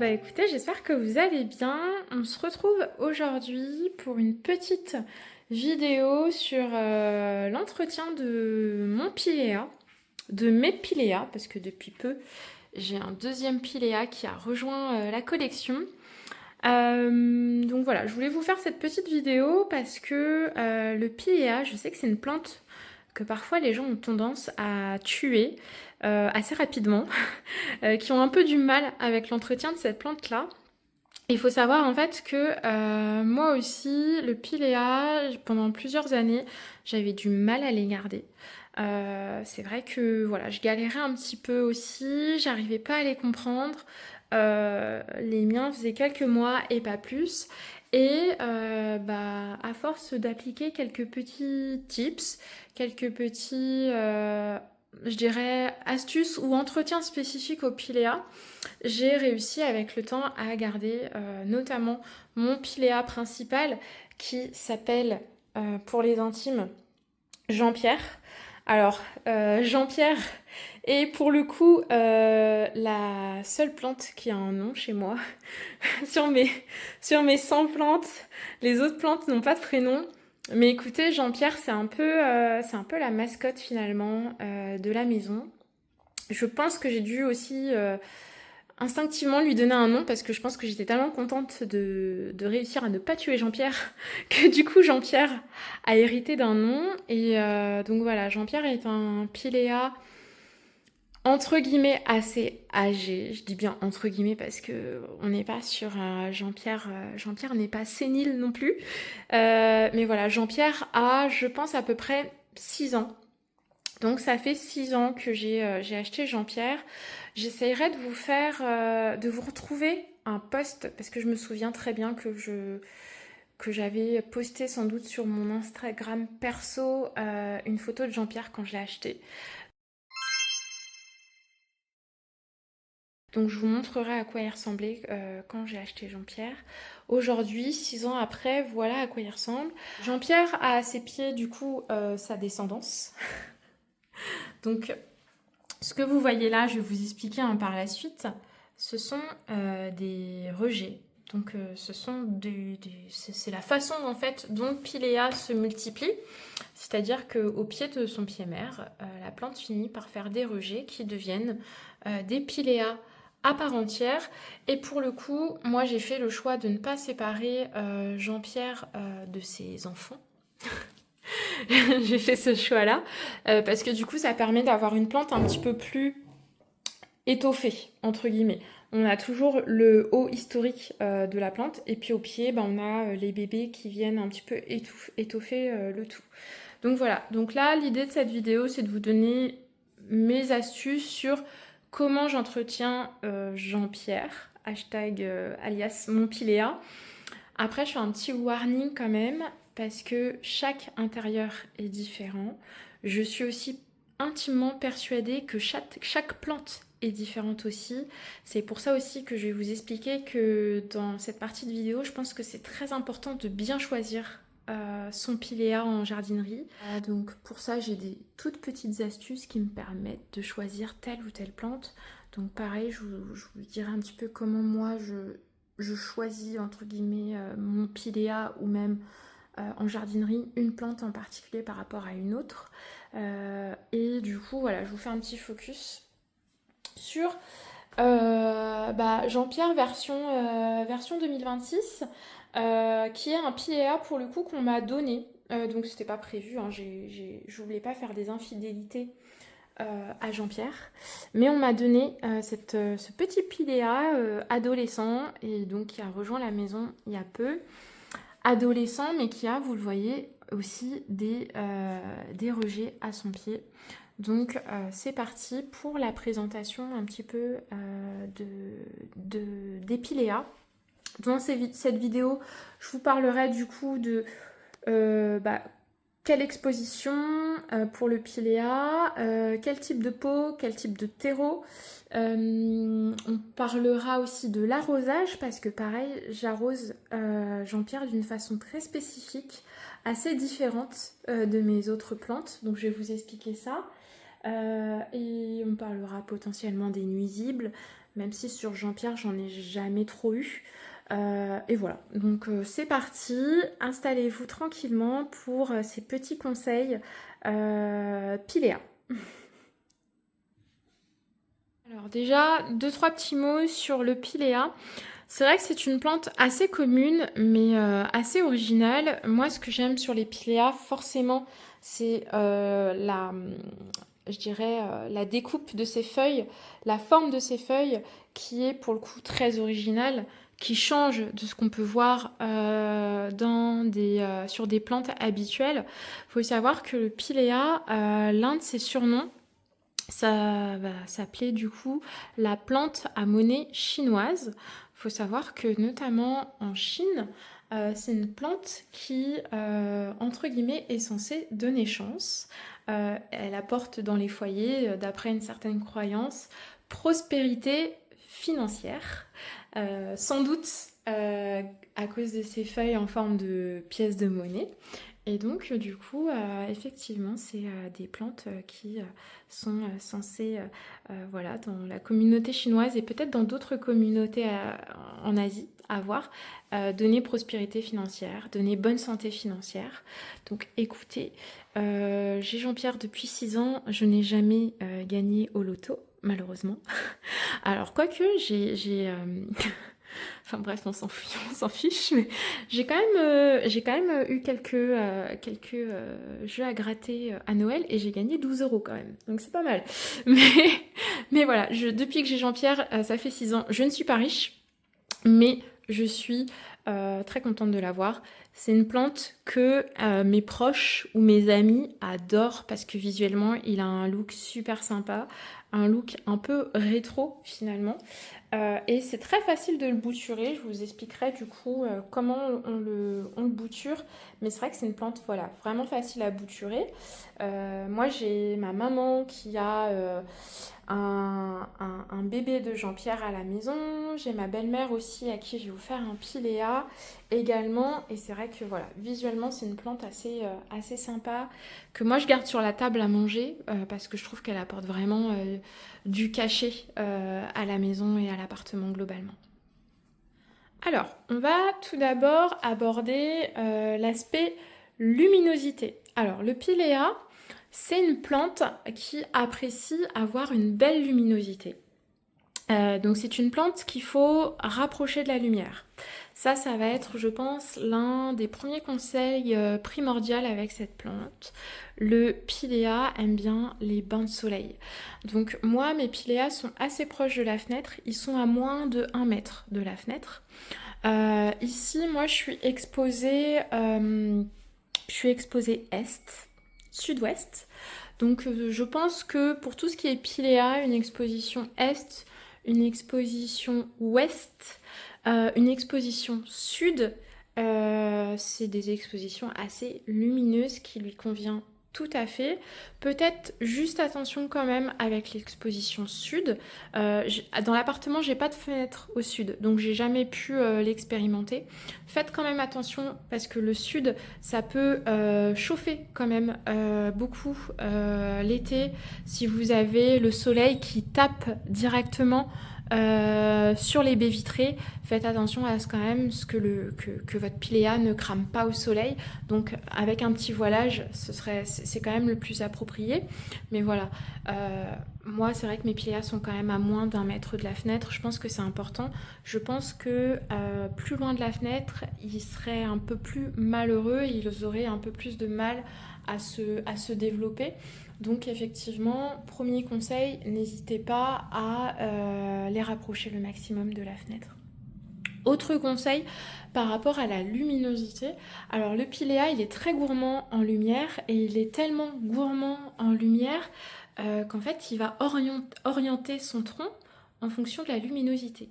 Écoutez, j'espère que vous allez bien. On se retrouve aujourd'hui pour une petite vidéo sur l'entretien de mon piléa, de mes piléas, parce que depuis peu, j'ai un deuxième piléa qui a rejoint la collection. Donc voilà, je voulais vous faire cette petite vidéo parce que le piléa, je sais que c'est une plante que parfois les gens ont tendance à tuer assez rapidement, qui ont un peu du mal avec l'entretien de cette plante-là. Il faut savoir en fait que moi aussi, le piléa, pendant plusieurs années, j'avais du mal à les garder. C'est vrai que voilà, je galérais un petit peu aussi, j'arrivais pas à les comprendre. Les miens faisaient quelques mois et pas plus. Et à force d'appliquer quelques petits tips, quelques petits, je dirais, astuces ou entretiens spécifiques au piléa, j'ai réussi avec le temps à garder notamment mon piléa principal qui s'appelle pour les intimes Jean-Pierre. Alors, Jean-Pierre est pour le coup la seule plante qui a un nom chez moi. sur, mes 100 plantes, les autres plantes n'ont pas de prénom. Mais écoutez, Jean-Pierre, c'est un peu la mascotte finalement de la maison. Je pense que j'ai dû aussi instinctivement lui donner un nom parce que je pense que j'étais tellement contente de réussir à ne pas tuer Jean-Pierre que du coup Jean-Pierre a hérité d'un nom. Et donc voilà, Jean-Pierre est un piléa entre guillemets assez âgé. Je dis bien entre guillemets parce que on n'est pas sur Jean-Pierre. Jean-Pierre n'est pas sénile non plus. Mais voilà, Jean-Pierre a, je pense, à peu près 6 ans. Donc ça fait 6 ans que j'ai acheté Jean-Pierre. J'essayerai de vous faire, de vous retrouver un post parce que je me souviens très bien que j'avais posté sans doute sur mon Instagram perso une photo de Jean-Pierre quand je l'ai acheté. Donc je vous montrerai à quoi il ressemblait quand j'ai acheté Jean-Pierre. Aujourd'hui, 6 ans après, voilà à quoi il ressemble. Jean-Pierre a à ses pieds du coup sa descendance. Donc ce que vous voyez là, je vais vous expliquer par la suite, ce sont des rejets. Donc c'est la façon en fait dont Pilea se multiplie, c'est-à-dire qu'au pied de son pied mère, la plante finit par faire des rejets qui deviennent des Pilea à part entière. Et pour le coup, moi j'ai fait le choix de ne pas séparer Jean-Pierre de ses enfants. J'ai fait ce choix-là parce que du coup ça permet d'avoir une plante un petit peu plus étoffée, entre guillemets. On a toujours le haut historique de la plante et puis au pied on a les bébés qui viennent un petit peu étoffer le tout. Donc voilà, donc là l'idée de cette vidéo c'est de vous donner mes astuces sur comment j'entretiens Jean-Pierre, hashtag alias mon piléa. Après, je fais un petit warning quand même, parce que chaque intérieur est différent. Je suis aussi intimement persuadée que chaque plante est différente aussi. C'est pour ça aussi que je vais vous expliquer que dans cette partie de vidéo, je pense que c'est très important de bien choisir son piléa en jardinerie. Donc pour ça, j'ai des toutes petites astuces qui me permettent de choisir telle ou telle plante. Donc pareil, je vous dirai un petit peu comment moi je choisis entre guillemets mon piléa ou même en jardinerie une plante en particulier par rapport à une autre. Et du coup, voilà, je vous fais un petit focus sur Jean-Pierre version 2026, qui est un piléa pour le coup qu'on m'a donné. Donc c'était pas prévu, hein, je voulais pas faire des infidélités à Jean-Pierre. Mais on m'a donné ce petit piléa adolescent et donc qui a rejoint la maison il y a peu. Adolescent mais qui a, vous le voyez, aussi des rejets à son pied. Donc c'est parti pour la présentation un petit peu des piléas. Dans cette vidéo, je vous parlerai du coup de quelle exposition pour le piléa, quel type de pot, quel type de terreau. On parlera aussi de l'arrosage parce que pareil, j'arrose Jean-Pierre d'une façon très spécifique, assez différente de mes autres plantes. Donc je vais vous expliquer ça. Et on parlera potentiellement des nuisibles, même si sur Jean-Pierre, j'en ai jamais trop eu. Et voilà, donc c'est parti, installez-vous tranquillement pour ces petits conseils Pilea. Alors déjà, deux, trois petits mots sur le Pilea. C'est vrai que c'est une plante assez commune, mais assez originale. Moi, ce que j'aime sur les Pilea, forcément, c'est je dirais, la découpe de ses feuilles, la forme de ses feuilles, qui est pour le coup très originale, qui change de ce qu'on peut voir sur des plantes habituelles. Il faut savoir que le Pilea, l'un de ses surnoms, ça va s'appeler du coup la plante à monnaie chinoise. Il faut savoir que notamment en Chine, c'est une plante qui, entre guillemets, est censée donner chance. Elle apporte dans les foyers, d'après une certaine croyance, prospérité financière. Sans doute à cause de ses feuilles en forme de pièces de monnaie. Et donc, du coup, effectivement, c'est des plantes qui sont censées, voilà, dans la communauté chinoise et peut-être dans d'autres communautés en Asie, avoir, donner prospérité financière, donner bonne santé financière. Donc, écoutez, j'ai Jean-Pierre depuis 6 ans, je n'ai jamais gagné au loto, malheureusement. Alors, quoique, enfin bref, on s'en fiche, mais j'ai quand même eu quelques jeux à gratter à Noël et j'ai gagné 12 euros quand même. Donc c'est pas mal. Mais, mais voilà, depuis que j'ai Jean-Pierre, ça fait 6 ans, je ne suis pas riche, mais je suis très contente de l'avoir. C'est une plante que mes proches ou mes amis adorent parce que visuellement, il a un look super sympa, un look un peu rétro finalement. Et c'est très facile de le bouturer. Je vous expliquerai du coup comment on le bouture. Mais c'est vrai que c'est une plante voilà, vraiment facile à bouturer. Moi, j'ai ma maman qui a un bébé de Jean-Pierre à la maison. J'ai ma belle-mère aussi à qui j'ai offert un Pilea également. Et c'est vrai que voilà, visuellement, c'est une plante assez sympa que moi je garde sur la table à manger parce que je trouve qu'elle apporte vraiment du cachet à la maison et à l'appartement globalement. Alors, on va tout d'abord aborder l'aspect luminosité. Alors, le Pilea, c'est une plante qui apprécie avoir une belle luminosité. Donc c'est une plante qu'il faut rapprocher de la lumière. Ça va être, je pense, l'un des premiers conseils primordiaux avec cette plante. Le Pilea aime bien les bains de soleil. Donc moi, mes Pileas sont assez proches de la fenêtre. Ils sont à moins de 1 mètre de la fenêtre. Ici, moi, je suis exposée est, sud-ouest. Donc je pense que pour tout ce qui est Pilea, une exposition est, une exposition ouest, une exposition sud, c'est des expositions assez lumineuses qui lui convient tout à fait. Peut-être juste attention quand même avec l'exposition sud. Dans l'appartement, j'ai pas de fenêtre au sud, donc j'ai jamais pu l'expérimenter. Faites quand même attention parce que le sud, ça peut chauffer quand même beaucoup l'été si vous avez le soleil qui tape directement sur les baies vitrées. Faites attention à ce quand même que votre Pilea ne crame pas au soleil. Donc avec un petit voilage, c'est quand même le plus approprié. Mais voilà, moi c'est vrai que mes Pileas sont quand même à moins d'1 mètre de la fenêtre. Je pense que c'est important. Je pense que plus loin de la fenêtre, ils seraient un peu plus malheureux. Ils auraient un peu plus de mal à se développer. Donc effectivement, premier conseil, n'hésitez pas à les rapprocher le maximum de la fenêtre. Autre conseil par rapport à la luminosité, alors le Pilea il est très gourmand en lumière et il est tellement gourmand en lumière qu'en fait il va orienter son tronc en fonction de la luminosité.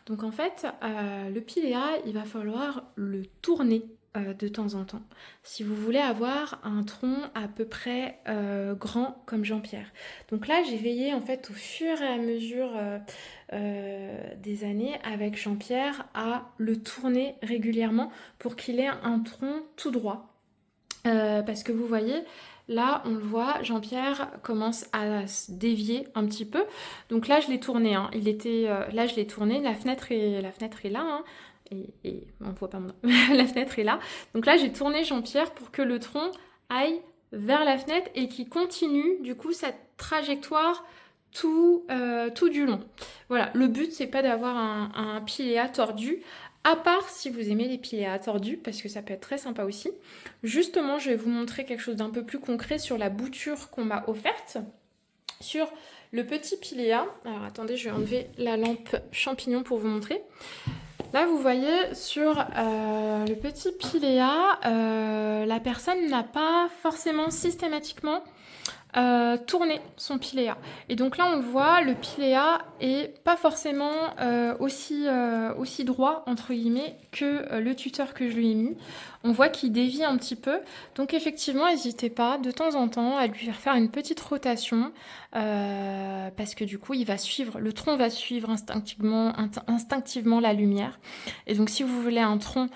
Donc en fait le Pilea il va falloir le tourner de temps en temps si vous voulez avoir un tronc à peu près grand comme Jean-Pierre. Donc là j'ai veillé en fait au fur et à mesure des années avec Jean-Pierre à le tourner régulièrement pour qu'il ait un tronc tout droit. Parce que vous voyez, là, on le voit, Jean-Pierre commence à se dévier un petit peu. Donc là, je l'ai tourné, hein. Il était, là, je l'ai tourné, la fenêtre est là, hein. Et on voit pas mon nom. La fenêtre est là. Donc là, j'ai tourné Jean-Pierre pour que le tronc aille vers la fenêtre et qu'il continue, du coup, cette trajectoire tout du long. Voilà, le but, c'est pas d'avoir un piléa tordu, à part si vous aimez les piléas tordus, parce que ça peut être très sympa aussi. Justement, je vais vous montrer quelque chose d'un peu plus concret sur la bouture qu'on m'a offerte. Sur le petit piléa, alors attendez, je vais enlever la lampe champignon pour vous montrer. Là, vous voyez, sur le petit piléa, la personne n'a pas forcément systématiquement tourner son piléa. Et donc là, on le voit, le piléa est pas forcément aussi droit, entre guillemets, que le tuteur que je lui ai mis. On voit qu'il dévie un petit peu. Donc effectivement, n'hésitez pas, de temps en temps, à lui faire une petite rotation, parce que du coup, le tronc va suivre instinctivement la lumière. Et donc, si vous voulez un tronc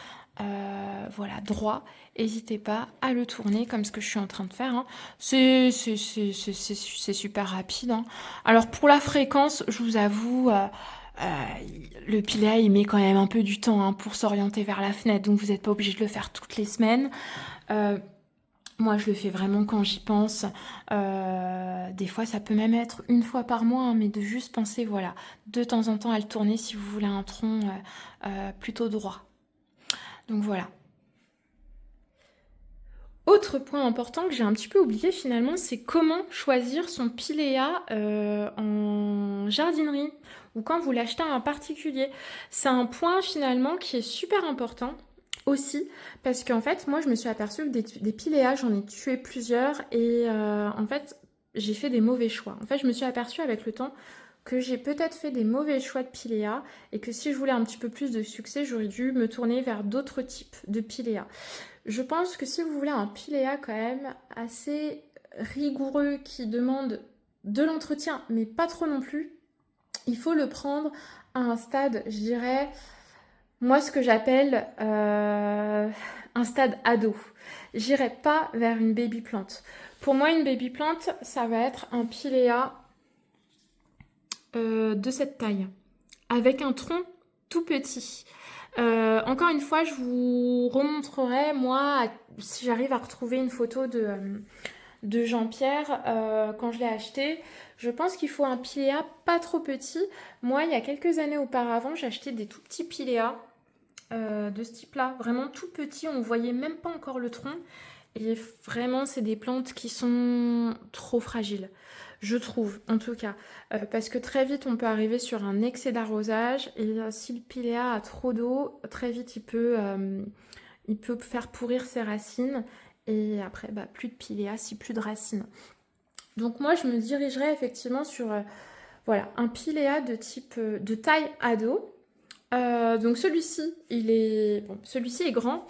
voilà, droit, n'hésitez pas à le tourner comme ce que je suis en train de faire, hein. C'est super rapide, hein. Alors pour la fréquence, je vous avoue, le piléa il met quand même un peu du temps, hein, pour s'orienter vers la fenêtre, donc vous n'êtes pas obligé de le faire toutes les semaines. Moi, je le fais vraiment quand j'y pense. Des fois, ça peut même être une fois par mois, hein, mais de juste penser, voilà, de temps en temps à le tourner si vous voulez un tronc plutôt droit. Donc voilà. Autre point important que j'ai un petit peu oublié finalement, c'est comment choisir son piléa en jardinerie ou quand vous l'achetez en particulier. C'est un point finalement qui est super important aussi parce qu'en fait, moi je me suis aperçue que des piléas, j'en ai tué plusieurs et en fait, j'ai fait des mauvais choix. En fait, je me suis aperçue avec le temps que j'ai peut-être fait des mauvais choix de piléa et que si je voulais un petit peu plus de succès, j'aurais dû me tourner vers d'autres types de piléa. Je pense que si vous voulez un piléa quand même assez rigoureux qui demande de l'entretien, mais pas trop non plus, il faut le prendre à un stade, je dirais, moi ce que j'appelle un stade ado. J'irai pas vers une baby plante. Pour moi, une baby plante, ça va être un piléa de cette taille, avec un tronc tout petit. Encore une fois, je vous remontrerai, moi, si j'arrive à retrouver une photo de Jean-Pierre quand je l'ai acheté. Je pense qu'il faut un piléa pas trop petit. Moi, il y a quelques années auparavant, j'ai acheté des tout petits piléas de ce type-là, vraiment tout petits. On ne voyait même pas encore le tronc. Et vraiment, c'est des plantes qui sont trop fragiles. Je trouve, en tout cas. Parce que très vite, on peut arriver sur un excès d'arrosage. Et si le piléa a trop d'eau, très vite, il peut faire pourrir ses racines. Et après, bah, plus de piléa, si plus de racines. Donc moi, je me dirigerais effectivement sur voilà, un piléa de type de taille ado. Donc celui-ci, celui-ci est grand.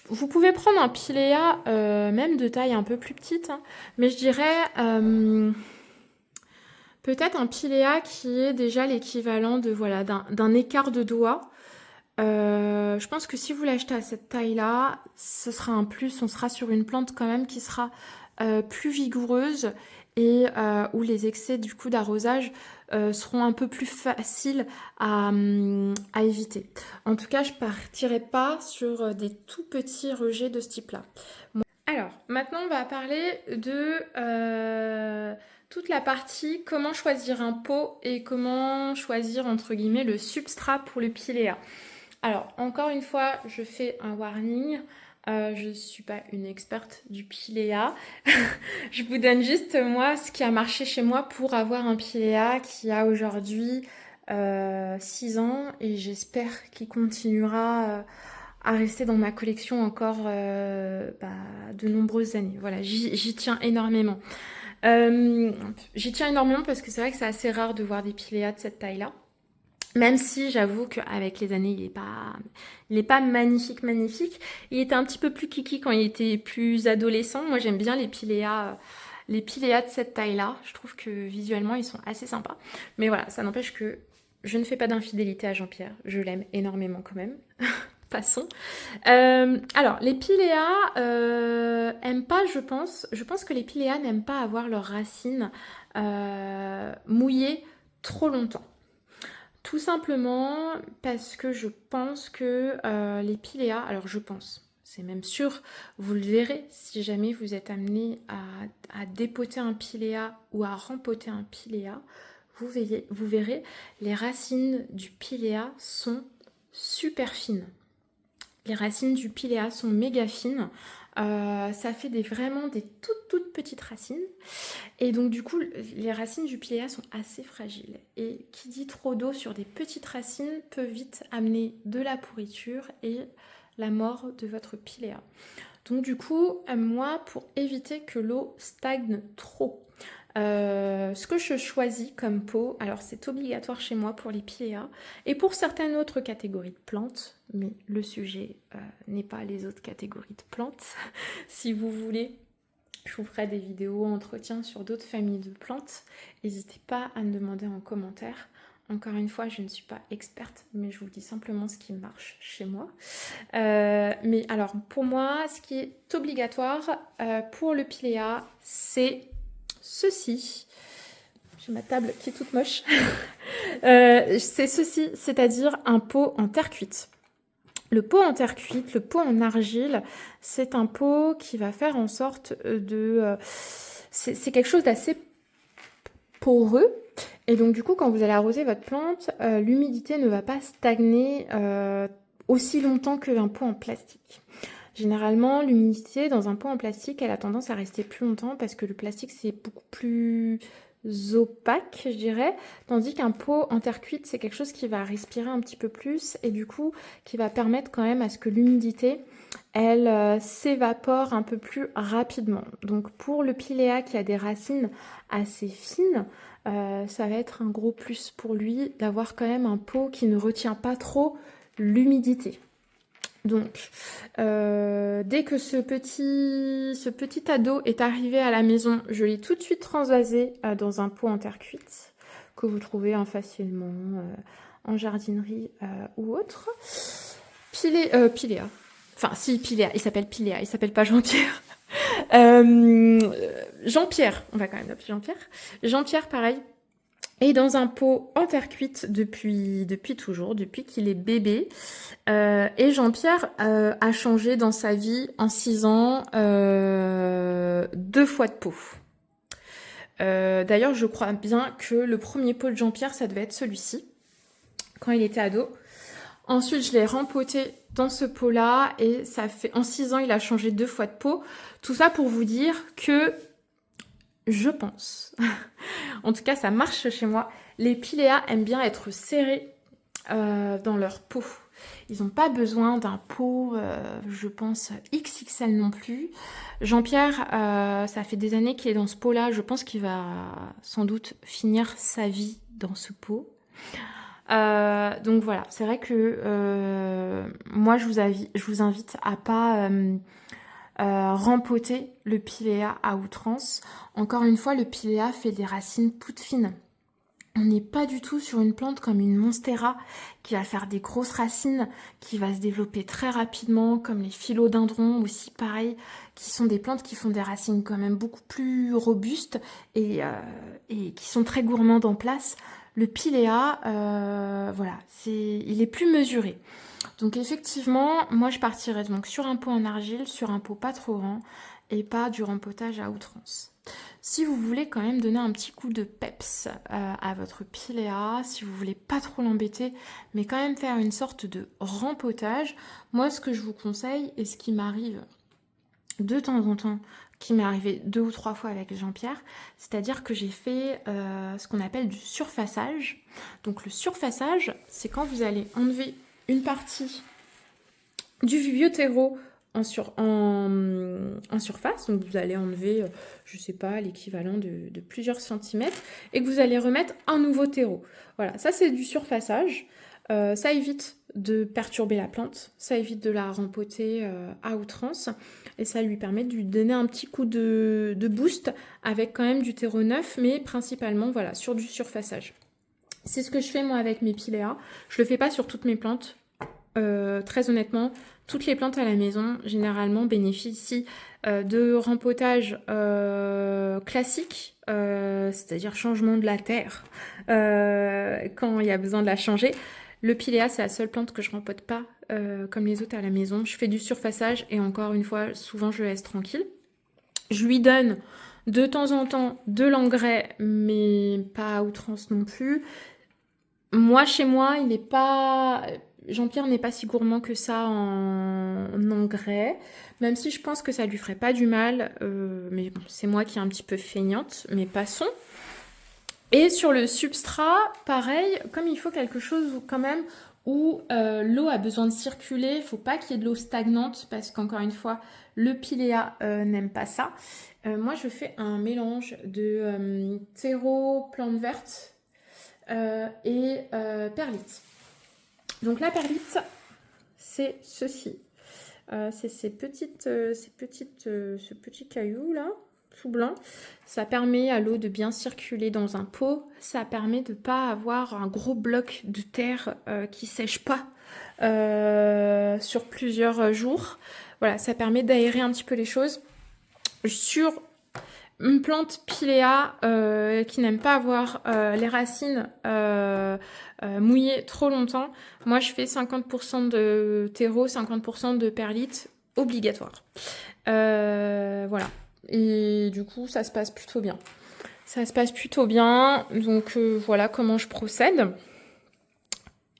Vous pouvez prendre un piléa même de taille un peu plus petite, hein, mais je dirais peut-être un piléa qui est déjà l'équivalent de voilà d'un écart de doigt. Je pense que si vous l'achetez à cette taille-là, ce sera un plus. On sera sur une plante quand même qui sera plus vigoureuse et où les excès du coup d'arrosage seront un peu plus faciles à éviter. En tout cas, je partirai pas sur des tout petits rejets de ce type-là. Alors, maintenant, on va parler de toute la partie comment choisir un pot et comment choisir, entre guillemets, le substrat pour le piléa. Alors, encore une fois, je fais un warning. Je ne suis pas une experte du piléa. Je vous donne juste, moi, ce qui a marché chez moi pour avoir un piléa qui a aujourd'hui 6 ans et j'espère qu'il continuera à rester dans ma collection encore de nombreuses années. Voilà, j'y tiens énormément. J'y tiens énormément parce que c'est vrai que c'est assez rare de voir des piléas de cette taille-là. Même si j'avoue qu'avec les années, il est pas magnifique, magnifique. Il était un petit peu plus kiki quand il était plus adolescent. Moi, j'aime bien les piléas de cette taille-là. Je trouve que visuellement, ils sont assez sympas. Mais voilà, ça n'empêche que je ne fais pas d'infidélité à Jean-Pierre. Je l'aime énormément quand même. Passons. Alors, les piléas aiment pas, je pense que les piléas n'aiment pas avoir leurs racines mouillées trop longtemps. Tout simplement parce que je pense que les piléas, alors je pense, c'est même sûr, vous le verrez si jamais vous êtes amené à dépoter un piléa ou à rempoter un piléa, vous verrez, les racines du piléa sont super fines. Les racines du piléa sont méga fines. Ça fait vraiment des toutes petites racines. Et donc du coup, les racines du piléa sont assez fragiles. Et qui dit trop d'eau sur des petites racines peut vite amener de la pourriture et la mort de votre piléa. Donc du coup, moi, pour éviter que l'eau stagne trop, ce que je choisis comme pot, alors c'est obligatoire chez moi pour les piléas et pour certaines autres catégories de plantes, mais le sujet n'est pas les autres catégories de plantes. Si vous voulez, je vous ferai des vidéos entretien sur d'autres familles de plantes. N'hésitez pas à me demander en commentaire. Encore une fois, je ne suis pas experte, mais je vous dis simplement ce qui marche chez moi. Mais alors, pour moi, ce qui est obligatoire pour le piléa, c'est ceci. J'ai ma table qui est toute moche. C'est ceci, c'est-à-dire un pot en terre cuite. Le pot en terre cuite, le pot en argile, c'est un pot qui va faire en sorte de... c'est quelque chose d'assez poreux. Et donc du coup, quand vous allez arroser votre plante, l'humidité ne va pas stagner aussi longtemps qu'un pot en plastique. Généralement, l'humidité dans un pot en plastique, elle a tendance à rester plus longtemps parce que le plastique, c'est beaucoup plus opaque, je dirais, tandis qu'un pot en terre cuite, c'est quelque chose qui va respirer un petit peu plus et du coup, qui va permettre quand même à ce que l'humidité, elle s'évapore un peu plus rapidement. Donc pour le piléa qui a des racines assez fines, ça va être un gros plus pour lui d'avoir quand même un pot qui ne retient pas trop l'humidité. Donc, dès que ce petit ado est arrivé à la maison, je l'ai tout de suite transvasé dans un pot en terre cuite que vous trouvez facilement en jardinerie ou autre. Piléa. Enfin, si, Piléa. Il s'appelle Piléa. Il s'appelle pas Jean-Pierre. Jean-Pierre. On va quand même l'appeler Jean-Pierre. Jean-Pierre, pareil. Et dans un pot en terre cuite depuis toujours, depuis qu'il est bébé. Et Jean-Pierre a changé dans sa vie en 6 ans 2 fois de pot. D'ailleurs, je crois bien que le premier pot de Jean-Pierre, ça devait être celui-ci, quand il était ado. Ensuite, je l'ai rempoté dans ce pot-là et ça fait en 6 ans, il a changé 2 fois de pot. Tout ça pour vous dire que je pense, en tout cas ça marche chez moi, les piléas aiment bien être serrés dans leur pot. Ils n'ont pas besoin d'un pot, je pense, XXL non plus. Jean-Pierre, ça fait des années qu'il est dans ce pot-là. Je pense qu'il va sans doute finir sa vie dans ce pot. Donc voilà, c'est vrai que moi, je vous invite à pas rempoter le piléa à outrance. Encore une fois, le piléa fait des racines toutes fines. On n'est pas du tout sur une plante comme une monstera qui va faire des grosses racines, qui va se développer très rapidement, comme les philodendrons aussi, pareil, qui sont des plantes qui font des racines quand même beaucoup plus robustes et qui sont très gourmandes en place. Le piléa, voilà, il est plus mesuré. Donc effectivement, moi je partirais donc sur un pot en argile, sur un pot pas trop grand et pas du rempotage à outrance. Si vous voulez quand même donner un petit coup de peps à votre piléa, si vous voulez pas trop l'embêter, mais quand même faire une sorte de rempotage, moi ce que je vous conseille et ce qui m'arrive de temps en temps, qui m'est arrivé 2 ou 3 fois avec Jean-Pierre, c'est-à-dire que j'ai fait ce qu'on appelle du surfaçage. Donc le surfaçage, c'est quand vous allez enlever une partie du vieux terreau en surface, donc vous allez enlever, je sais pas, l'équivalent de plusieurs centimètres, et que vous allez remettre un nouveau terreau. Voilà, ça c'est du surfaçage. Ça évite de perturber la plante, ça évite de la rempoter à outrance, et ça lui permet de lui donner un petit coup de boost avec quand même du terreau neuf, mais principalement voilà, sur du surfaçage. C'est ce que je fais moi avec mes piléas. Je le fais pas sur toutes mes plantes. très honnêtement, toutes les plantes à la maison, généralement, bénéficient de rempotage classique, c'est-à-dire changement de la terre, quand il y a besoin de la changer. Le pilea, c'est la seule plante que je rempote pas comme les autres à la maison. Je fais du surfaçage et encore une fois, souvent je laisse tranquille. Je lui donne de temps en temps de l'engrais, mais pas à outrance non plus. Moi, chez moi, il n'est pas... Jean-Pierre n'est pas si gourmand que ça en engrais, même si je pense que ça lui ferait pas du mal. Mais bon, c'est moi qui est un petit peu feignante, mais passons. Et sur le substrat, pareil, comme il faut quelque chose quand même où l'eau a besoin de circuler, il ne faut pas qu'il y ait de l'eau stagnante parce qu'encore une fois, le pilea n'aime pas ça. Moi, je fais un mélange de terreau, plantes vertes et perlite. Donc la perlite, c'est ceci. C'est ce petit caillou là, tout blanc. Ça permet à l'eau de bien circuler dans un pot. Ça permet de ne pas avoir un gros bloc de terre qui sèche pas sur plusieurs jours. Voilà, ça permet d'aérer un petit peu les choses. Sur une plante pilea qui n'aime pas avoir les racines mouillées trop longtemps, moi je fais 50% de terreau, 50% de perlite obligatoire. Voilà. Et du coup, ça se passe plutôt bien. Ça se passe plutôt bien. Donc voilà comment je procède.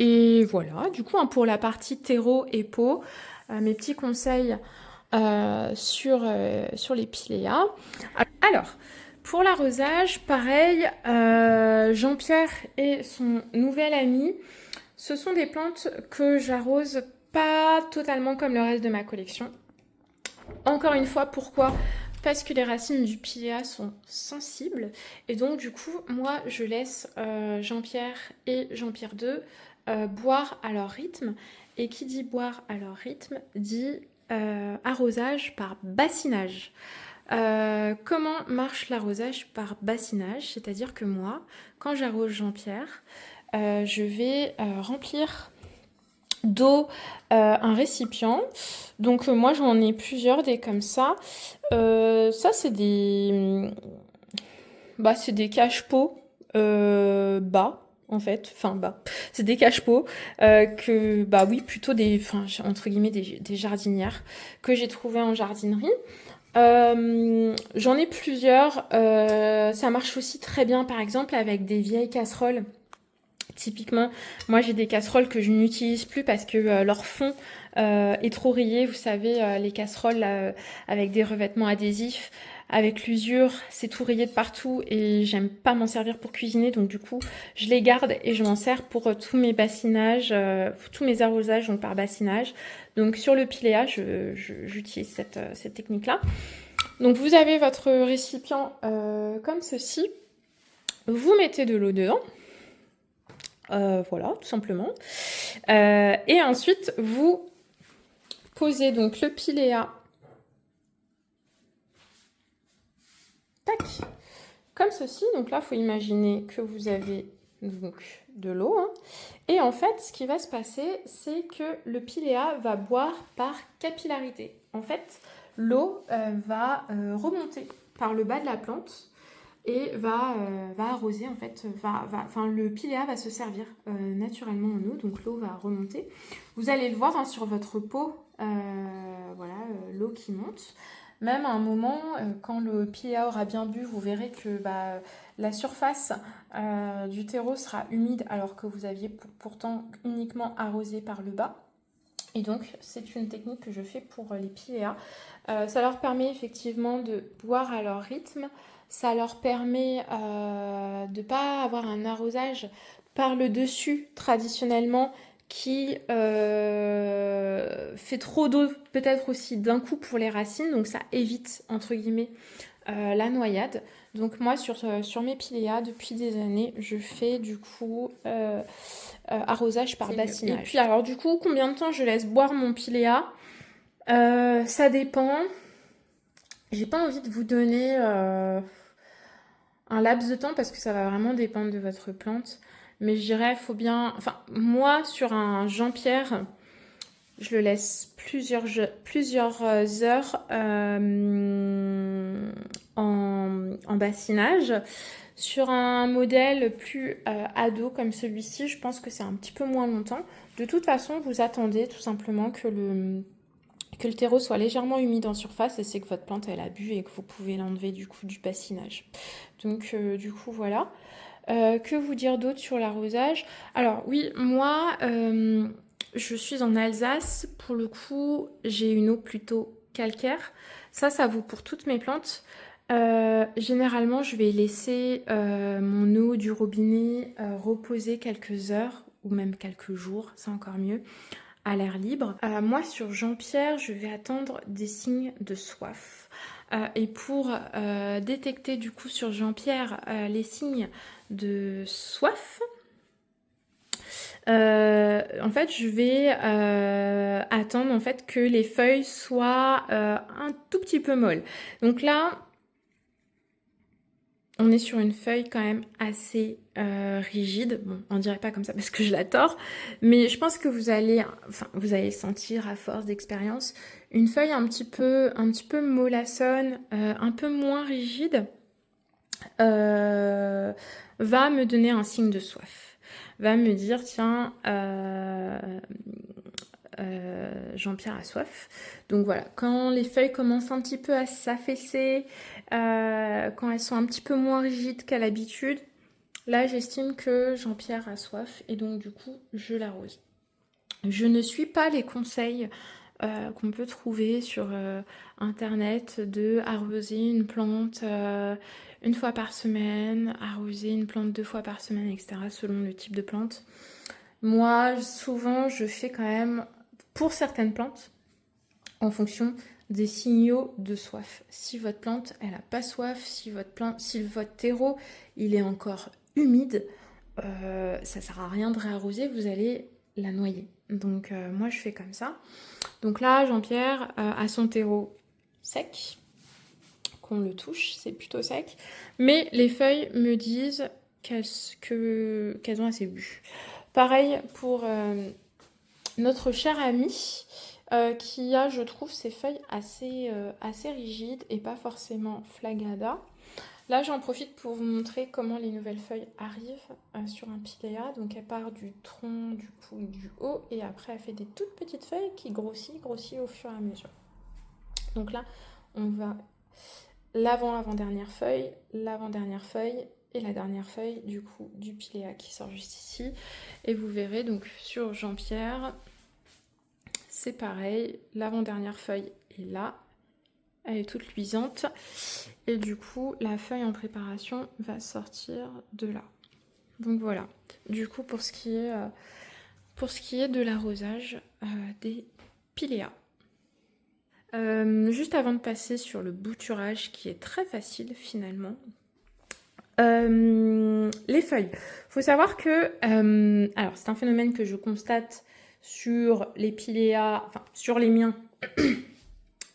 Et voilà, du coup, pour la partie terreau et pot, mes petits conseils sur les piléas. Alors, pour l'arrosage, pareil, Jean-Pierre et son nouvel ami, ce sont des plantes que j'arrose pas totalement comme le reste de ma collection. Encore une fois, pourquoi ? Parce que les racines du pilea sont sensibles. Et donc, du coup, moi, je laisse Jean-Pierre et Jean-Pierre 2 boire à leur rythme. Et qui dit boire à leur rythme dit arrosage par bassinage. Comment marche l'arrosage par bassinage? C'est-à-dire que moi, quand j'arrose Jean-Pierre, je vais remplir d'eau un récipient. Donc moi j'en ai plusieurs des comme ça. Ça c'est des cache-pots bas en fait, enfin bas. C'est des cache-pots que oui plutôt entre guillemets des jardinières que j'ai trouvées en jardinerie. J'en ai plusieurs. Ça marche aussi très bien par exemple avec des vieilles casseroles. Typiquement, moi j'ai des casseroles que je n'utilise plus parce que leur fond est trop rayé. Vous savez, les casseroles avec des revêtements adhésifs, avec l'usure, c'est tout rayé de partout et j'aime pas m'en servir pour cuisiner. Donc du coup, je les garde et je m'en sers pour tous mes bassinages, tous mes arrosages donc par bassinage. Donc sur le pilea, j'utilise cette technique-là. Donc vous avez votre récipient comme ceci. Vous mettez de l'eau dedans. Voilà, tout simplement. Et ensuite, vous posez donc le pilea. Tac, comme ceci. Donc là, il faut imaginer que vous avez donc de l'eau. Hein. Et en fait, ce qui va se passer, c'est que le pilea va boire par capillarité. En fait, l'eau va remonter par le bas de la plante et va arroser en fait, le pilea va se servir naturellement en eau, donc l'eau va remonter. Vous allez le voir hein, sur votre pot, l'eau qui monte. Même à un moment, quand le pilea aura bien bu, vous verrez que la surface du terreau sera humide alors que vous aviez pourtant uniquement arrosé par le bas. Et donc, c'est une technique que je fais pour les piléas. Ça leur permet effectivement de boire à leur rythme. Ça leur permet de ne pas avoir un arrosage par le dessus traditionnellement qui fait trop d'eau peut-être aussi d'un coup pour les racines. Donc ça évite, entre guillemets, la noyade. Donc moi, sur mes piléas, depuis des années, je fais du coup arrosage par bassinage. Et puis alors du coup, combien de temps je laisse boire mon pilea? Ça dépend. J'ai pas envie de vous donner un laps de temps parce que ça va vraiment dépendre de votre plante. Mais je dirais, faut bien... Enfin, moi, sur un Jean-Pierre, je le laisse plusieurs heures en bassinage. Sur un modèle plus ado comme celui-ci, je pense que c'est un petit peu moins longtemps. De toute façon, vous attendez tout simplement que le terreau soit légèrement humide en surface et c'est que votre plante elle a bu et que vous pouvez l'enlever du coup du bassinage. Donc du coup voilà. Que vous dire d'autre sur l'arrosage? Alors oui, moi je suis en Alsace. Pour le coup, j'ai une eau plutôt calcaire. Ça vaut pour toutes mes plantes. Généralement, je vais laisser mon eau du robinet reposer quelques heures ou même quelques jours, c'est encore mieux, à l'air libre. Moi, sur Jean-Pierre, je vais attendre des signes de soif. Et pour détecter du coup sur Jean-Pierre les signes de soif, en fait, je vais attendre en fait que les feuilles soient un tout petit peu molles. Donc là, on est sur une feuille quand même assez rigide. Bon, on dirait pas comme ça parce que je la tords, mais je pense que vous allez sentir à force d'expérience une feuille un petit peu mollassonne, un peu moins rigide, va me donner un signe de soif. Va me dire tiens, Jean-Pierre a soif. Donc voilà, quand les feuilles commencent un petit peu à s'affaisser, quand elles sont un petit peu moins rigides qu'à l'habitude, là j'estime que Jean-Pierre a soif et donc du coup je l'arrose. Je ne suis pas les conseils qu'on peut trouver sur internet de arroser une plante une fois par semaine, arroser une plante 2 fois par semaine, etc. selon le type de plante. Moi, souvent, je fais quand même, pour certaines plantes, en fonction des signaux de soif. Si votre plante, elle n'a pas soif, si votre terreau, il est encore humide, ça ne sert à rien de réarroser, vous allez la noyer. Donc moi, je fais comme ça. Donc là, Jean-Pierre a son terreau sec, qu'on le touche, c'est plutôt sec. Mais les feuilles me disent qu'elles ont assez bu. Pareil pour notre cher ami qui a, je trouve, ses feuilles assez rigides et pas forcément flagada. Là, j'en profite pour vous montrer comment les nouvelles feuilles arrivent sur un pilea. Donc, elle part du tronc, du coup, du haut, et après, elle fait des toutes petites feuilles qui grossit au fur et à mesure. Donc là, on va l'avant-dernière feuille et la dernière feuille du coup du pilea qui sort juste ici. Et vous verrez donc sur Jean-Pierre, c'est pareil, l'avant-dernière feuille est là, elle est toute luisante et du coup la feuille en préparation va sortir de là. Donc voilà, du coup pour ce qui est de l'arrosage des piléas. Juste avant de passer sur le bouturage qui est très facile finalement, les feuilles. Il faut savoir que, alors c'est un phénomène que je constate sur les piléas, enfin sur les miens,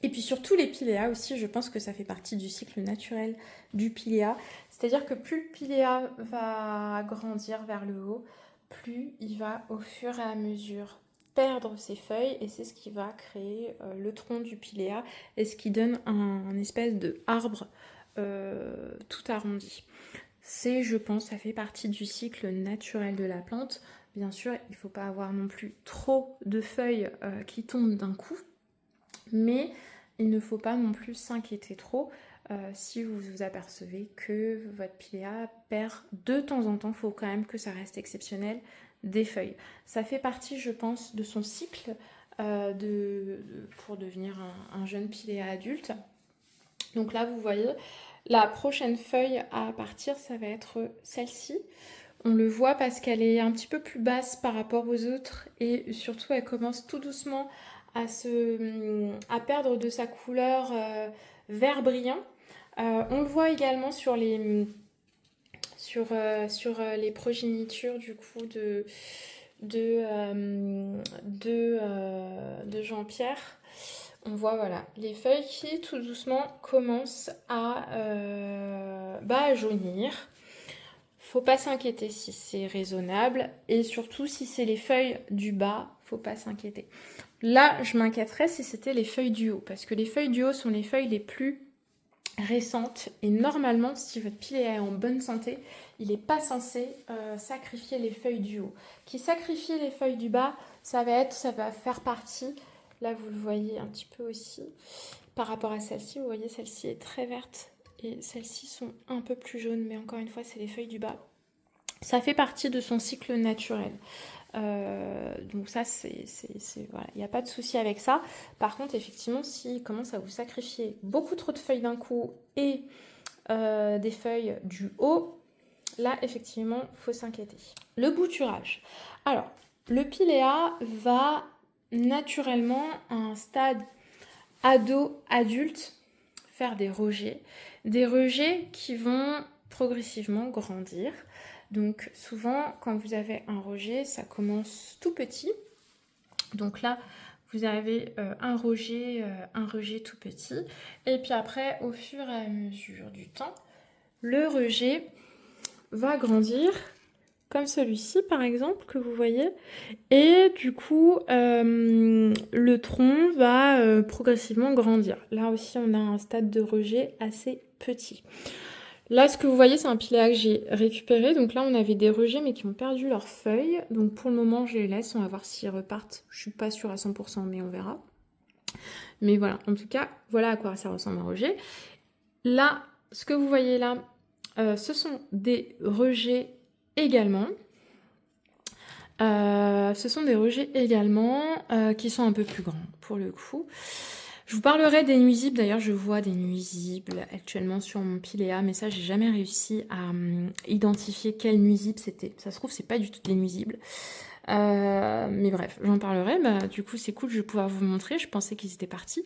et puis sur tous les piléas aussi, je pense que ça fait partie du cycle naturel du piléa. C'est-à-dire que plus le piléa va grandir vers le haut, plus il va au fur et à mesure perdre ses feuilles et c'est ce qui va créer le tronc du piléa et ce qui donne un espèce de arbre tout arrondi. C'est, je pense, ça fait partie du cycle naturel de la plante. Bien sûr, il ne faut pas avoir non plus trop de feuilles qui tombent d'un coup, mais il ne faut pas non plus s'inquiéter trop si vous vous apercevez que votre piléa perd de temps en temps, il faut quand même que ça reste exceptionnel, des feuilles. Ça fait partie, je pense, de son cycle pour devenir un jeune piléa adulte. Donc là, vous voyez, la prochaine feuille à partir, ça va être celle-ci. On le voit parce qu'elle est un petit peu plus basse par rapport aux autres et surtout, elle commence tout doucement à perdre de sa couleur vert brillant. On le voit également sur les progénitures du coup de Jean-Pierre. On voit voilà, les feuilles qui tout doucement commencent à jaunir. faut pas s'inquiéter si c'est raisonnable. Et surtout, si c'est les feuilles du bas, faut pas s'inquiéter. Là, je m'inquiéterais si c'était les feuilles du haut. Parce que les feuilles du haut sont les feuilles les plus récente et normalement si votre piléa est en bonne santé il n'est pas censé sacrifier les feuilles du haut. Qui sacrifie les feuilles du bas, ça va faire partie, là vous le voyez un petit peu aussi par rapport à celle-ci, vous voyez celle-ci est très verte et celles-ci sont un peu plus jaunes, mais encore une fois c'est les feuilles du bas, ça fait partie de son cycle naturel. Donc ça, voilà, il n'y a pas de souci avec ça. Par contre, effectivement, s'il commence à vous sacrifier beaucoup trop de feuilles d'un coup et des feuilles du haut, là, effectivement, il faut s'inquiéter. Le bouturage. Alors, le piléa va naturellement, à un stade ado-adulte, faire des rejets qui vont progressivement grandir. Donc souvent, quand vous avez un rejet, ça commence tout petit. Donc là, vous avez un rejet tout petit. Et puis après, au fur et à mesure du temps, le rejet va grandir, comme celui-ci par exemple, que vous voyez. Et du coup, le tronc va progressivement grandir. Là aussi, on a un stade de rejet assez petit. Là, ce que vous voyez, c'est un piléa que j'ai récupéré. Donc là, on avait des rejets, mais qui ont perdu leurs feuilles. Donc pour le moment, je les laisse. On va voir s'ils repartent. Je suis pas sûre à 100%, mais on verra. Mais voilà, en tout cas, voilà à quoi ça ressemble un rejet. Là, ce que vous voyez là, ce sont des rejets également. Ce sont des rejets également qui sont un peu plus grands, pour le coup. Je vous parlerai des nuisibles. D'ailleurs, je vois des nuisibles actuellement sur mon piléa, mais ça, j'ai jamais réussi à identifier quel nuisible c'était. Ça se trouve, c'est pas du tout des nuisibles. Mais bref, j'en parlerai. Du coup, c'est cool, je vais pouvoir vous montrer. Je pensais qu'ils étaient partis.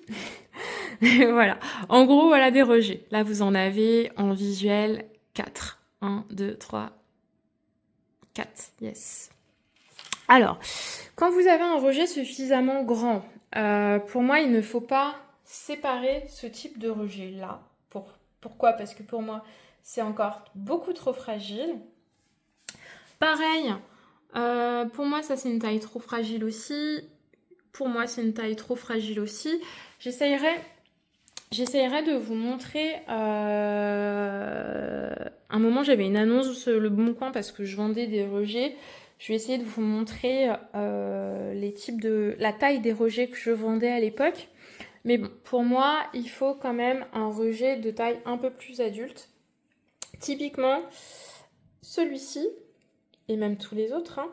Voilà. En gros, voilà des rejets. Là, vous en avez en visuel 4. 1, 2, 3, 4. Yes. Alors, quand vous avez un rejet suffisamment grand, pour moi, il ne faut pas séparer ce type de rejet-là. Pourquoi? Parce que pour moi, c'est encore beaucoup trop fragile. Pareil, pour moi, ça c'est une taille trop fragile aussi. Pour moi, c'est une taille trop fragile aussi. J'essayerai de vous montrer. Un moment, j'avais une annonce sur Le Bon Coin parce que je vendais des rejets. Je vais essayer de vous montrer la taille des rejets que je vendais à l'époque. Mais bon, pour moi, il faut quand même un rejet de taille un peu plus adulte. Typiquement, celui-ci, et même tous les autres, hein,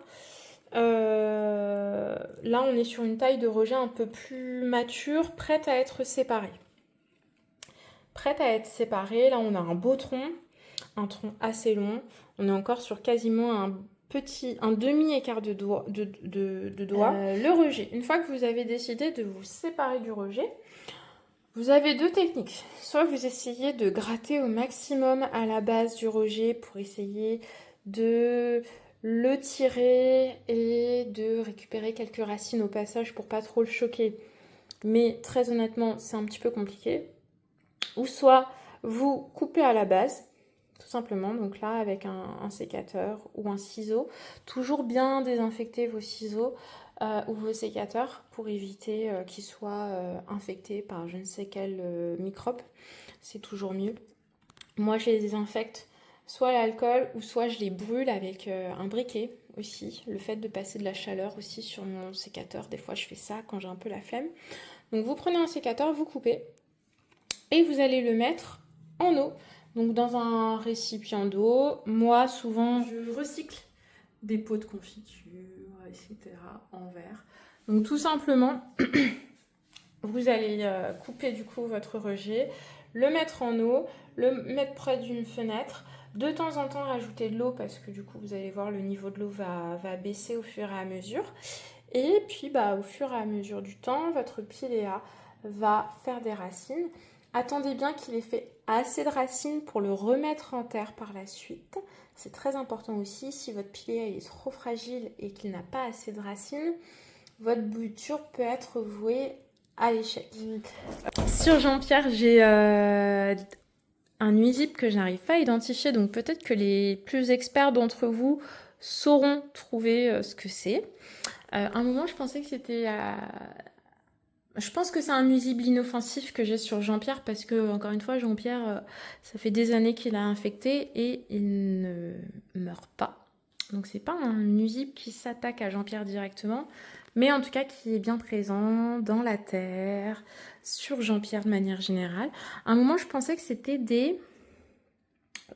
là, on est sur une taille de rejet un peu plus mature, prête à être séparée. Là, on a un beau tronc, un tronc assez long. On est encore sur quasiment un demi-écart de doigt. Le rejet. Une fois que vous avez décidé de vous séparer du rejet, vous avez deux techniques. Soit vous essayez de gratter au maximum à la base du rejet pour essayer de le tirer et de récupérer quelques racines au passage pour pas trop le choquer. Mais très honnêtement, c'est un petit peu compliqué. Ou soit vous coupez à la base, tout simplement, donc là avec un sécateur ou un ciseau. Toujours bien désinfecter vos ciseaux ou vos sécateurs pour éviter qu'ils soient infectés par je ne sais quel microbe. C'est toujours mieux. Moi, je les désinfecte soit à l'alcool ou soit je les brûle avec un briquet aussi. Le fait de passer de la chaleur aussi sur mon sécateur, des fois je fais ça quand j'ai un peu la flemme. Donc vous prenez un sécateur, vous coupez et vous allez le mettre en eau. Donc dans un récipient d'eau. Moi, souvent, je recycle des pots de confiture, etc. en verre. Donc tout simplement, vous allez couper du coup votre rejet, le mettre en eau, le mettre près d'une fenêtre. De temps en temps, rajouter de l'eau parce que du coup, vous allez voir, le niveau de l'eau va baisser au fur et à mesure. Et puis, au fur et à mesure du temps, votre piléa va faire des racines. Attendez bien qu'il ait fait assez de racines pour le remettre en terre par la suite. C'est très important aussi. Si votre piléa est trop fragile et qu'il n'a pas assez de racines, votre bouture peut être vouée à l'échec. Sur Jean-Pierre, j'ai un nuisible que je n'arrive pas à identifier, donc peut-être que les plus experts d'entre vous sauront trouver ce que c'est. À un moment, je pensais que c'était... Je pense que c'est un nuisible inoffensif que j'ai sur Jean-Pierre parce que, encore une fois, Jean-Pierre, ça fait des années qu'il a infecté et il ne meurt pas. Donc c'est pas un nuisible qui s'attaque à Jean-Pierre directement, mais en tout cas qui est bien présent dans la terre, sur Jean-Pierre de manière générale. À un moment, je pensais que c'était des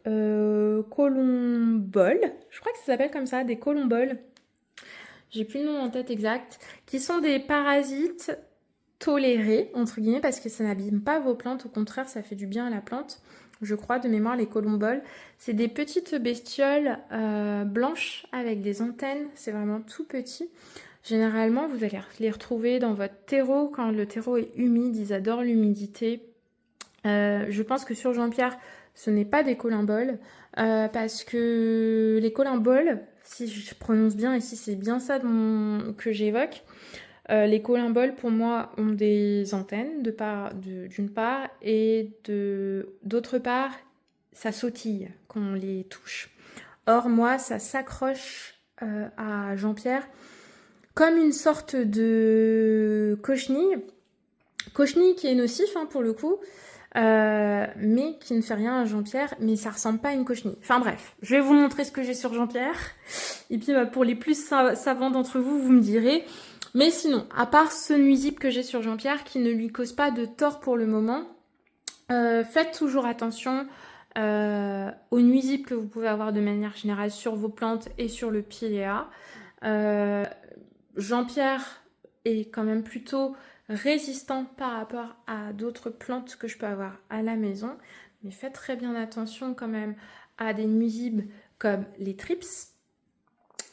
colomboles. Je crois que ça s'appelle comme ça, des colomboles. J'ai plus le nom en tête exact. Qui sont des parasites tolérés, entre guillemets, parce que ça n'abîme pas vos plantes. Au contraire, ça fait du bien à la plante. Je crois, de mémoire, les colomboles. C'est des petites bestioles blanches avec des antennes. C'est vraiment tout petit. Généralement, vous allez les retrouver dans votre terreau. Quand le terreau est humide, ils adorent l'humidité. Je pense que sur Jean-Pierre, ce n'est pas des colomboles. Parce que les colomboles, si je prononce bien et si c'est bien ça que j'évoque, les colomboles, pour moi, ont des antennes d'une part et d'autre part, ça sautille quand on les touche. Or, moi, ça s'accroche à Jean-Pierre comme une sorte de cochenille. Cochenille qui est nocif, hein, pour le coup, mais qui ne fait rien à Jean-Pierre, mais ça ressemble pas à une cochenille. Enfin bref, je vais vous montrer ce que j'ai sur Jean-Pierre. Et puis pour les plus savants d'entre vous, vous me direz. Mais sinon, à part ce nuisible que j'ai sur Jean-Pierre, qui ne lui cause pas de tort pour le moment, faites toujours attention aux nuisibles que vous pouvez avoir de manière générale sur vos plantes et sur le piléa. Jean-Pierre est quand même plutôt résistant par rapport à d'autres plantes que je peux avoir à la maison. Mais faites très bien attention quand même à des nuisibles comme les thrips,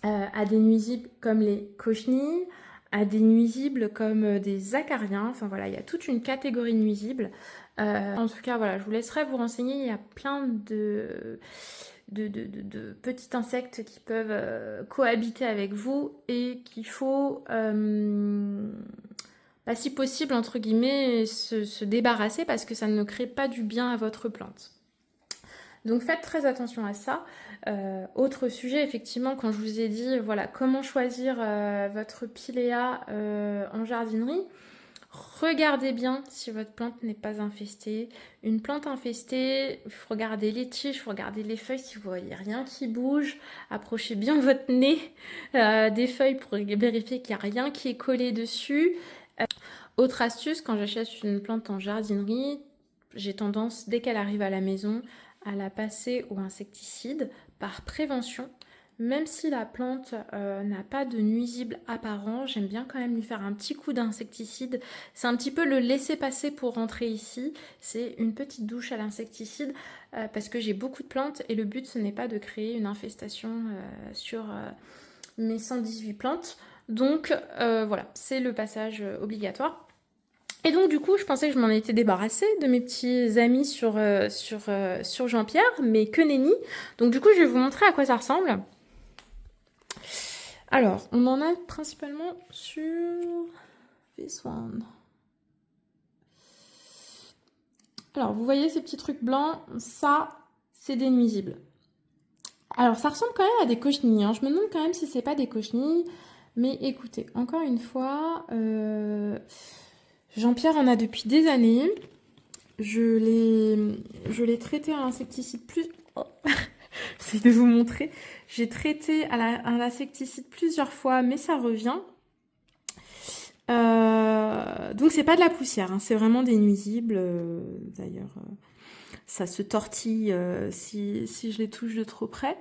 à des nuisibles comme les cochenilles, à des nuisibles comme des acariens. Enfin voilà, il y a toute une catégorie de nuisibles. En tout cas, voilà, je vous laisserai vous renseigner. Il y a plein de petits insectes qui peuvent cohabiter avec vous et qu'il faut, si possible, entre guillemets, se débarrasser parce que ça ne crée pas du bien à votre plante. Donc faites très attention à ça. Autre sujet, effectivement, quand je vous ai dit, voilà, comment choisir votre piléa en jardinerie, regardez bien si votre plante n'est pas infestée. Une plante infestée, il faut regarder les tiges, il faut regarder les feuilles. Si vous voyez rien qui bouge, approchez bien votre nez des feuilles pour vérifier qu'il n'y a rien qui est collé dessus. Autre astuce, quand j'achète une plante en jardinerie, j'ai tendance, dès qu'elle arrive à la maison, à la passer au insecticide par prévention. Même si la plante n'a pas de nuisible apparent, j'aime bien quand même lui faire un petit coup d'insecticide. C'est un petit peu le laisser passer pour rentrer ici. C'est une petite douche à l'insecticide parce que j'ai beaucoup de plantes et le but ce n'est pas de créer une infestation sur mes 118 plantes. Donc voilà, c'est le passage obligatoire. Et donc du coup, je pensais que je m'en étais débarrassée de mes petits amis sur Jean-Pierre, mais que nenni. Donc du coup, je vais vous montrer à quoi ça ressemble. Alors, on en a principalement sur this one. Alors, vous voyez ces petits trucs blancs, ça, c'est des nuisibles. Alors, ça ressemble quand même à des cochenilles, hein. Je me demande quand même si c'est pas des cochenilles. Mais écoutez, encore une fois, Jean-Pierre en a depuis des années. Je l'ai traité à l'insecticide plus... Oh. J'essaie de vous montrer. J'ai traité à l'insecticide plusieurs fois, mais ça revient. Donc c'est pas de la poussière, hein, c'est vraiment des nuisibles. D'ailleurs, ça se tortille si je les touche de trop près.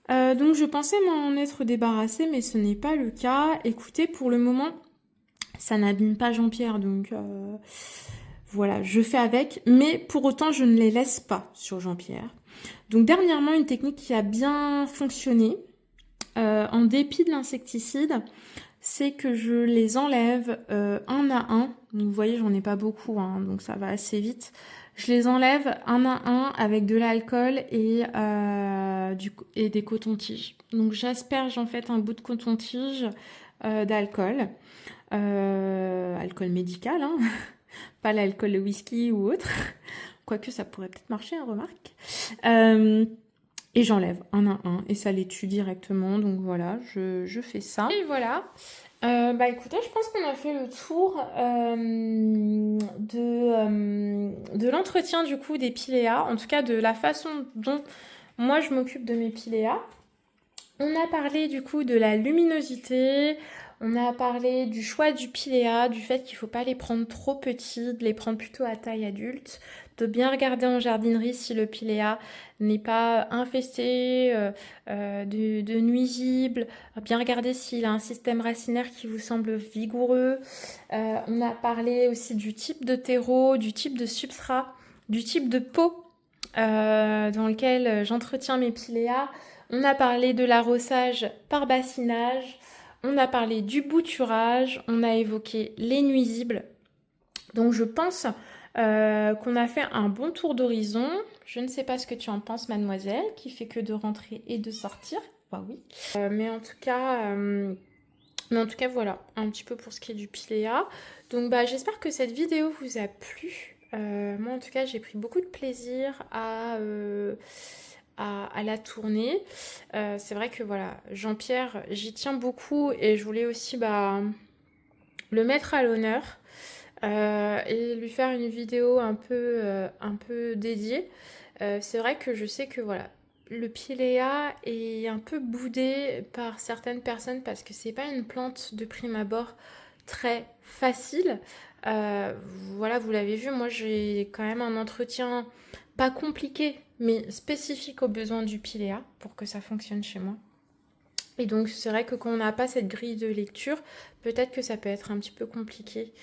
Donc je pensais m'en être débarrassée, mais ce n'est pas le cas. Écoutez, pour le moment, ça n'abîme pas Jean-Pierre, donc voilà, je fais avec. Mais pour autant, je ne les laisse pas sur Jean-Pierre. Donc dernièrement, une technique qui a bien fonctionné, en dépit de l'insecticide, c'est que je les enlève un à un. Donc, vous voyez, j'en ai pas beaucoup, hein, donc ça va assez vite. Je les enlève un à un avec de l'alcool et des cotons-tiges. Donc j'asperge en fait un bout de coton-tige d'alcool, alcool médical, hein, pas l'alcool de whisky ou autre. quoique ça pourrait peut-être marcher, hein, remarque. Et j'enlève un à un et ça les tue directement. Donc voilà, je fais ça. Et voilà. Bah écoutez, je pense qu'on a fait le tour de l'entretien du coup des piléas, en tout cas de la façon dont moi je m'occupe de mes piléas. On a parlé du coup de la luminosité, on a parlé du choix du piléa, du fait qu'il ne faut pas les prendre trop petits, de les prendre plutôt à taille adulte, de bien regarder en jardinerie si le piléa n'est pas infesté de nuisibles, bien regarder s'il a un système racinaire qui vous semble vigoureux. On a parlé aussi du type de terreau, du type de substrat, du type de pot dans lequel j'entretiens mes piléas. On a parlé de l'arrosage par bassinage, on a parlé du bouturage, on a évoqué les nuisibles. Donc je pense qu'on a fait un bon tour d'horizon. Je ne sais pas ce que tu en penses, mademoiselle, qui fait que de rentrer et de sortir. Bah oui. Mais en tout cas, voilà, un petit peu pour ce qui est du piléa. Donc bah, j'espère que cette vidéo vous a plu. Moi en tout cas, j'ai pris beaucoup de plaisir à la tourner. C'est vrai que voilà, Jean-Pierre, j'y tiens beaucoup et je voulais aussi le mettre à l'honneur et lui faire une vidéo un peu dédiée. C'est vrai que je sais que voilà, le piléa est un peu boudé par certaines personnes parce que c'est pas une plante de prime abord très facile. Voilà, vous l'avez vu, moi j'ai quand même un entretien pas compliqué, mais spécifique aux besoins du piléa pour que ça fonctionne chez moi. Et donc c'est vrai que quand on n'a pas cette grille de lecture, peut-être que ça peut être un petit peu compliqué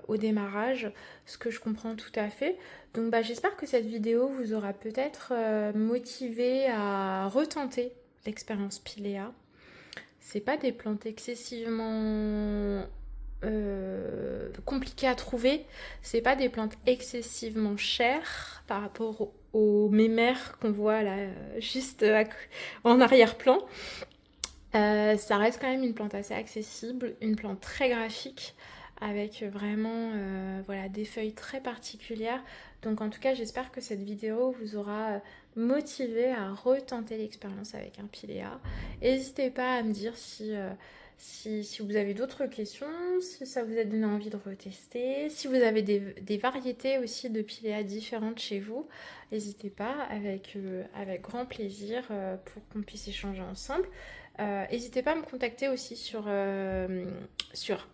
au démarrage, ce que je comprends tout à fait. Donc bah, j'espère que cette vidéo vous aura peut-être motivé à retenter l'expérience piléa. C'est pas des plantes excessivement compliquées à trouver, c'est pas des plantes excessivement chères par rapport aux mémères qu'on voit là juste en arrière-plan. Ça reste quand même une plante assez accessible, une plante très graphique avec vraiment voilà, des feuilles très particulières. Donc en tout cas, j'espère que cette vidéo vous aura motivé à retenter l'expérience avec un piléa. N'hésitez pas à me dire si vous avez d'autres questions, si ça vous a donné envie de retester, si vous avez des variétés aussi de piléas différentes chez vous. N'hésitez pas, avec grand plaisir pour qu'on puisse échanger ensemble. N'hésitez pas à me contacter aussi sur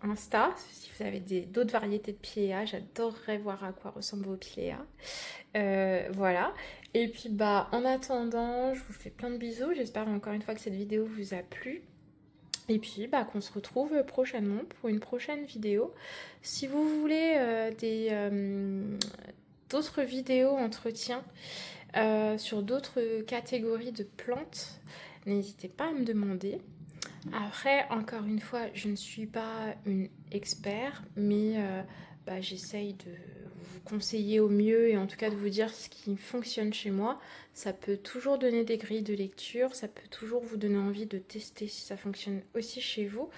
Insta si vous avez d'autres variétés de piléas. J'adorerais voir à quoi ressemblent vos piléas. Voilà. Et puis bah en attendant, je vous fais plein de bisous. J'espère encore une fois que cette vidéo vous a plu. Et puis bah, qu'on se retrouve prochainement pour une prochaine vidéo. Si vous voulez d'autres vidéos entretien sur d'autres catégories de plantes, n'hésitez pas à me demander. Après, encore une fois, je ne suis pas une expert, mais j'essaye de vous conseiller au mieux et en tout cas de vous dire ce qui fonctionne chez moi. Ça peut toujours donner des grilles de lecture, ça peut toujours vous donner envie de tester si ça fonctionne aussi chez vous.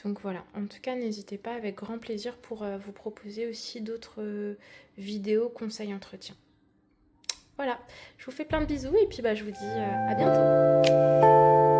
Donc voilà, en tout cas, n'hésitez pas, avec grand plaisir pour vous proposer aussi d'autres vidéos conseils entretien. Voilà, je vous fais plein de bisous et puis je vous dis à bientôt.